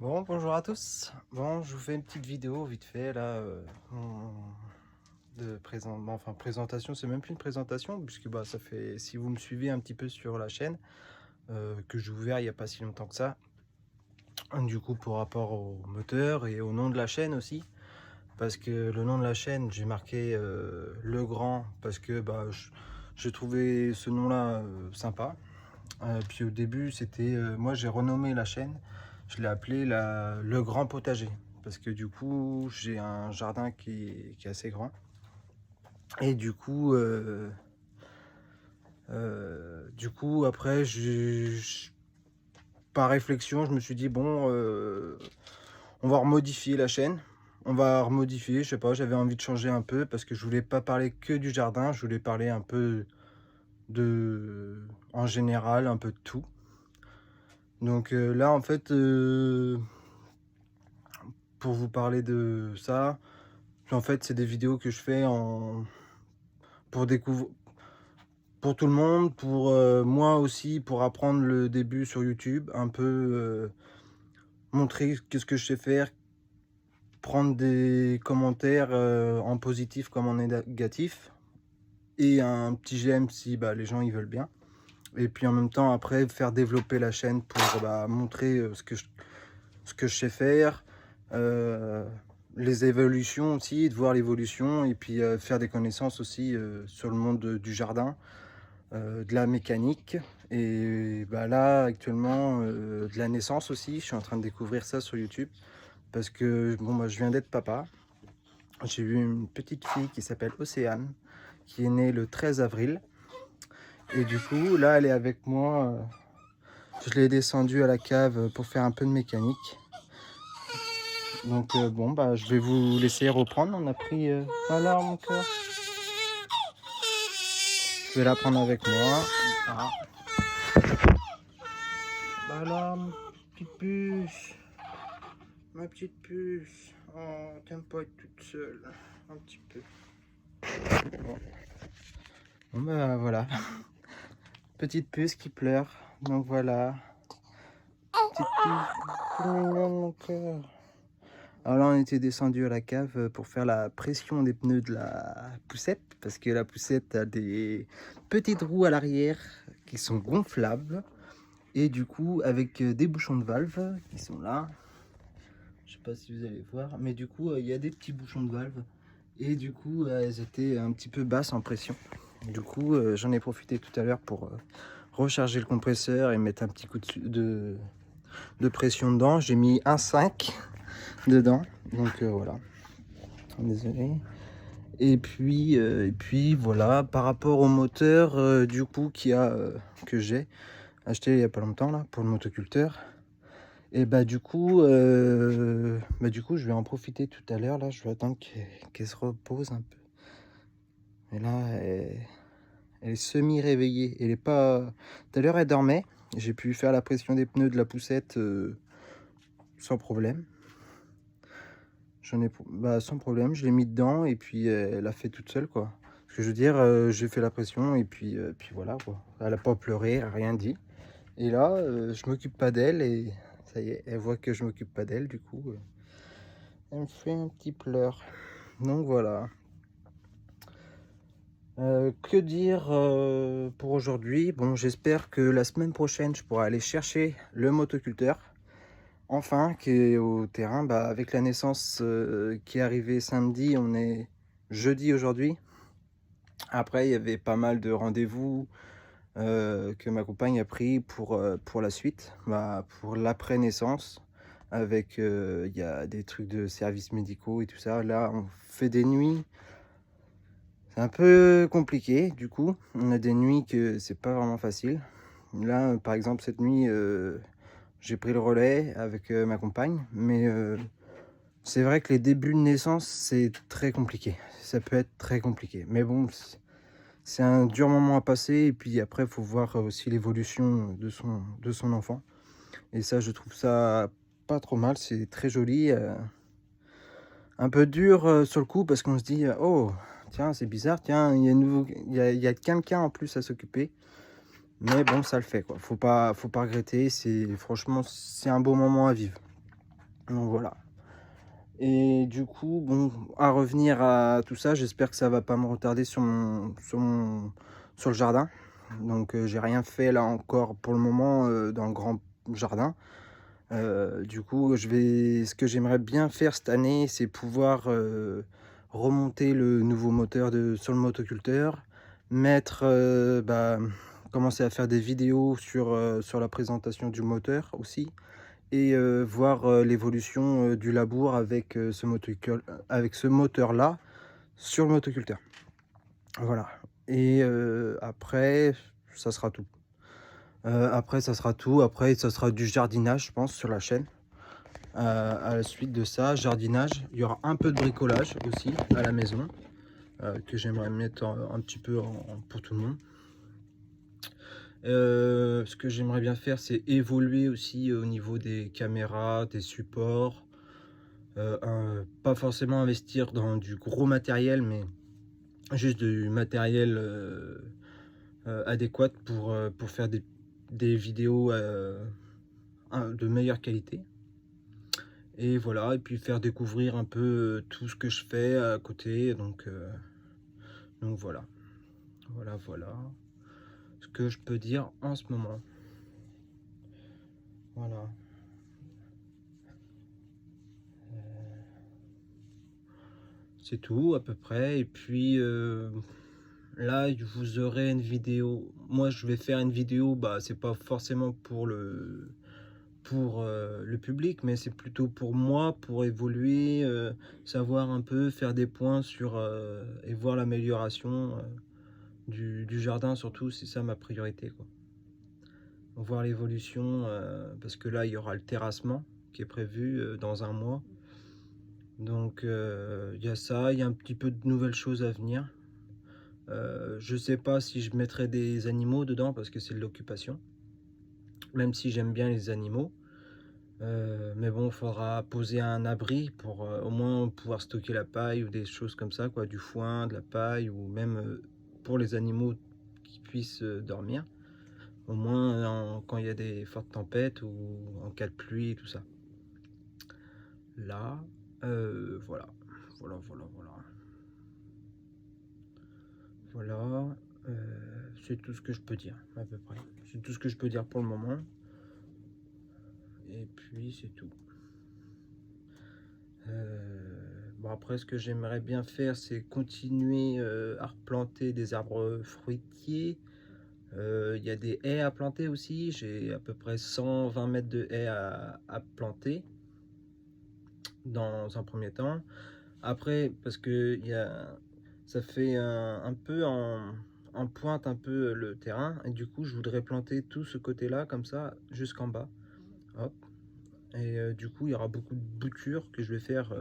Bon, bonjour à tous. Bon, je vous fais une petite vidéo vite fait là enfin présentation, c'est même plus une présentation puisque bah ça fait si vous me suivez un petit peu sur la chaîne que j'ai ouvert il n'y a pas si longtemps que ça. Du coup, pour rapport au moteur et au nom de la chaîne aussi, parce que le nom de la chaîne j'ai marqué Le Grand parce que bah j'ai trouvé ce nom-là sympa. Puis au début, c'était moi j'ai renommé la chaîne, je l'ai appelé Le Grand Potager parce que du coup j'ai un jardin qui est assez grand et du coup après par réflexion je me suis dit bon on va remodifier la chaîne, on va remodifier, je sais pas, j'avais envie de changer un peu parce que je voulais pas parler que du jardin, je voulais parler un peu de en général un peu de tout. Donc là en fait pour vous parler de ça. En fait, c'est des vidéos que je fais pour découvrir, pour tout le monde, pour moi aussi, pour apprendre le début sur YouTube, un peu montrer qu'est-ce que je sais faire, prendre des commentaires en positif comme en négatif, et un petit j'aime si bah, les gens ils veulent bien. Et puis en même temps, après, faire développer la chaîne pour bah, montrer ce que je sais faire. Euh, les évolutions aussi, de voir l'évolution et puis faire des connaissances aussi sur le monde du jardin, de la mécanique et bah, là actuellement de la naissance aussi. Je suis en train de découvrir ça sur YouTube parce que bon, bah, je viens d'être papa. J'ai eu une petite fille qui s'appelle Océane qui est née le 13 avril et du coup là elle est avec moi. Je l'ai descendue à la cave pour faire un peu de mécanique. Donc bon bah je vais vous laisser reprendre. On a pris alors mon cœur. Je vais la prendre avec moi. Ah. Bah alors petite puce. Ma petite puce. Oh t'aimes pas être toute seule. Un petit peu. Bon, bon bah voilà. Petite puce qui pleure. Donc voilà. Petite puce. Tout mignon mon cœur. Alors là, on était descendu à la cave pour faire la pression des pneus de la poussette, parce que la poussette a des petites roues à l'arrière qui sont gonflables, et du coup, avec des bouchons de valve qui sont là. Je sais pas si vous allez voir, mais du coup, il y a des petits bouchons de valve, et du coup, elles étaient un petit peu basses en pression. Du coup, j'en ai profité tout à l'heure pour recharger le compresseur et mettre un petit coup de pression dedans. J'ai mis 1,5 dedans, donc voilà. Désolé. Et puis voilà, par rapport au moteur du coup que j'ai acheté il y a pas longtemps là pour le motoculteur. Et du coup je vais en profiter tout à l'heure là, je vais attendre qu'elle se repose un peu. Et là elle est semi réveillée, elle est pas, tout à l'heure elle dormait, j'ai pu faire la pression des pneus de la poussette sans problème. J'en ai bah, sans problème, je l'ai mis dedans et puis elle a fait toute seule quoi. Ce que je veux dire, j'ai fait la pression et puis voilà quoi. Elle a pas pleuré, elle a rien dit. Et là, je m'occupe pas d'elle et ça y est, elle voit que je m'occupe pas d'elle, du coup, elle me fait un petit pleur. Donc voilà. Que dire pour aujourd'hui? Bon, j'espère que la semaine prochaine, je pourrai aller chercher le motoculteur. Enfin, qui est au terrain. Bah, avec la naissance qui est arrivée samedi, on est jeudi aujourd'hui. Après, il y avait pas mal de rendez-vous que ma compagne a pris pour la suite, bah, pour l'après-naissance. Avec, il y a des trucs de services médicaux et tout ça. Là, on fait des nuits. C'est un peu compliqué, du coup. On a des nuits que c'est pas vraiment facile. Là, par exemple, cette nuit, j'ai pris le relais avec ma compagne, mais c'est vrai que les débuts de naissance, c'est très compliqué. Ça peut être très compliqué. Mais bon, c'est un dur moment à passer. Et puis après, il faut voir aussi l'évolution de son enfant. Et ça, je trouve ça pas trop mal. C'est très joli. Un peu dur sur le coup parce qu'on se dit, oh, tiens, c'est bizarre. Tiens, il y a quelqu'un en plus à s'occuper. Mais bon, ça le fait, quoi. Faut pas regretter. Franchement, c'est un beau moment à vivre. Donc voilà. Et du coup, bon, à revenir à tout ça, j'espère que ça va pas me retarder sur le jardin. Donc j'ai rien fait là encore pour le moment, dans le grand jardin. Du coup, ce que j'aimerais bien faire cette année, c'est pouvoir, remonter le nouveau moteur sur le motoculteur, mettre, commencer à faire des vidéos sur la présentation du moteur aussi, et voir, l'évolution, du labour avec ce moteur-là sur le motoculteur. Voilà. Et après, ça sera tout. Après ça sera du jardinage, je pense, sur la chaîne. À la suite de ça, jardinage, il y aura un peu de bricolage aussi à la maison, que j'aimerais mettre un petit peu pour tout le monde. Ce que j'aimerais bien faire, c'est évoluer aussi au niveau des caméras, des supports. Pas forcément investir dans du gros matériel, mais juste du matériel adéquat pour faire des vidéos de meilleure qualité. Et voilà, et puis faire découvrir un peu tout ce que je fais à côté. Donc voilà, voilà ce que je peux dire en ce moment. Voilà. C'est tout à peu près. Et puis là, vous aurez une vidéo. Moi, je vais faire une vidéo. C'est pas forcément pour le public, mais c'est plutôt pour moi, pour évoluer, savoir un peu, faire des points et voir l'amélioration du jardin. Surtout, c'est ça ma priorité, quoi. Voir l'évolution, parce que là, il y aura le terrassement qui est prévu dans un mois. Donc il y a ça, il y a un petit peu de nouvelles choses à venir. Je sais pas si je mettrai des animaux dedans parce que c'est de l'occupation, même si j'aime bien les animaux. Mais bon, il faudra poser un abri pour au moins pouvoir stocker la paille ou des choses comme ça, quoi, du foin, de la paille, ou même pour les animaux qui puissent dormir, au moins quand il y a des fortes tempêtes ou en cas de pluie et tout ça. Là, voilà. Voilà, c'est tout ce que je peux dire, à peu près. C'est tout ce que je peux dire pour le moment. Et puis, c'est tout. Bon, après, ce que j'aimerais bien faire, c'est continuer à replanter des arbres fruitiers. Il y a des haies à planter aussi. J'ai à peu près 120 mètres de haies à planter dans un premier temps. Après, parce que ça fait un peu en pointe un peu le terrain, et du coup je voudrais planter tout ce côté là comme ça jusqu'en bas. Hop. Et du coup il y aura beaucoup de boutures que je vais faire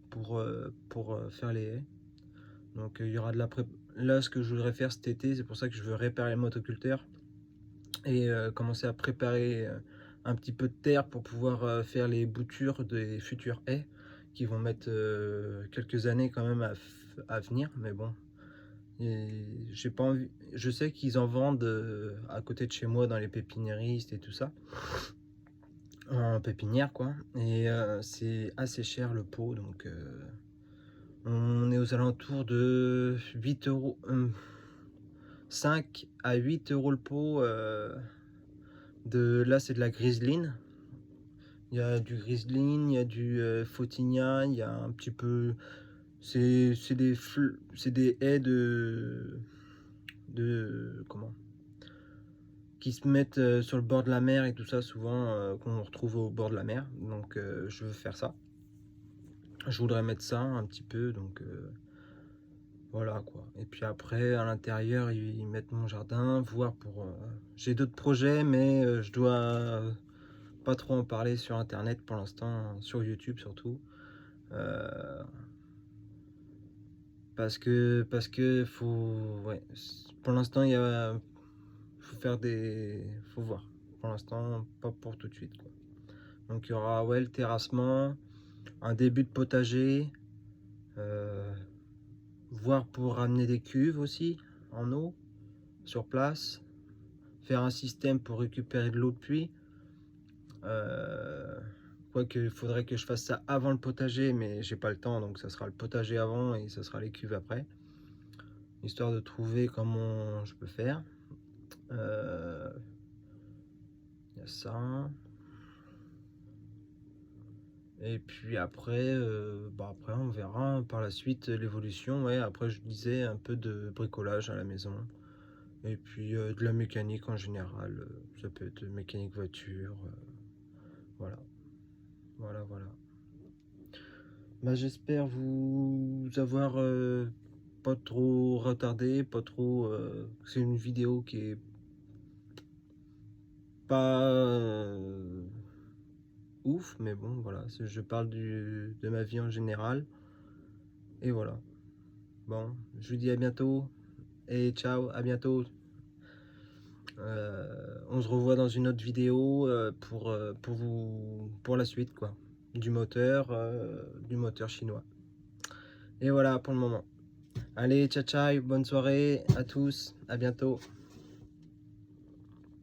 pour faire les haies. Donc il y aura de la là, ce que je voudrais faire cet été, c'est pour ça que je veux réparer le motoculteur et commencer à préparer un petit peu de terre pour pouvoir faire les boutures des futures haies qui vont mettre quelques années quand même à venir. Mais bon, j'ai pas envie. Je sais qu'ils en vendent à côté de chez moi dans les pépiniéristes et tout ça, en pépinière quoi, et c'est assez cher le pot. Donc on est aux alentours de 8 euros, 5 à 8 euros le pot. Là c'est de la griseline. Il y a du griseline, il y a du photinia, il y a un petit peu. C'est des haies comment, qui se mettent sur le bord de la mer et tout ça, souvent qu'on retrouve au bord de la mer. Donc je veux faire ça. Je voudrais mettre ça un petit peu, donc voilà quoi. Et puis après à l'intérieur ils mettent mon jardin, voir pour. J'ai d'autres projets, mais je dois pas trop en parler sur internet pour l'instant, sur YouTube surtout. Parce que ouais, pour l'instant faut voir. Pour l'instant, pas pour tout de suite, quoi. Donc il y aura, ouais, le terrassement, un début de potager, voir pour ramener des cuves aussi en eau sur place, faire un système pour récupérer de l'eau de pluie. Quoique, il faudrait que je fasse ça avant le potager, mais j'ai pas le temps, donc ça sera le potager avant et ça sera les cuves après. Histoire de trouver comment je peux faire. Il y a ça. Et puis après, après on verra par la suite l'évolution. Ouais, après je disais un peu de bricolage à la maison. Et puis de la mécanique en général. Ça peut être mécanique voiture. Voilà. Voilà. Bah, j'espère vous avoir pas trop retardé, pas trop. C'est une vidéo qui est pas ouf, mais bon, voilà. Je parle de ma vie en général. Et voilà. Bon, je vous dis à bientôt. Et ciao, à bientôt. On se revoit dans une autre vidéo pour la suite, quoi. Du moteur chinois. Et voilà pour le moment. Allez, ciao, ciao, bonne soirée à tous, à bientôt.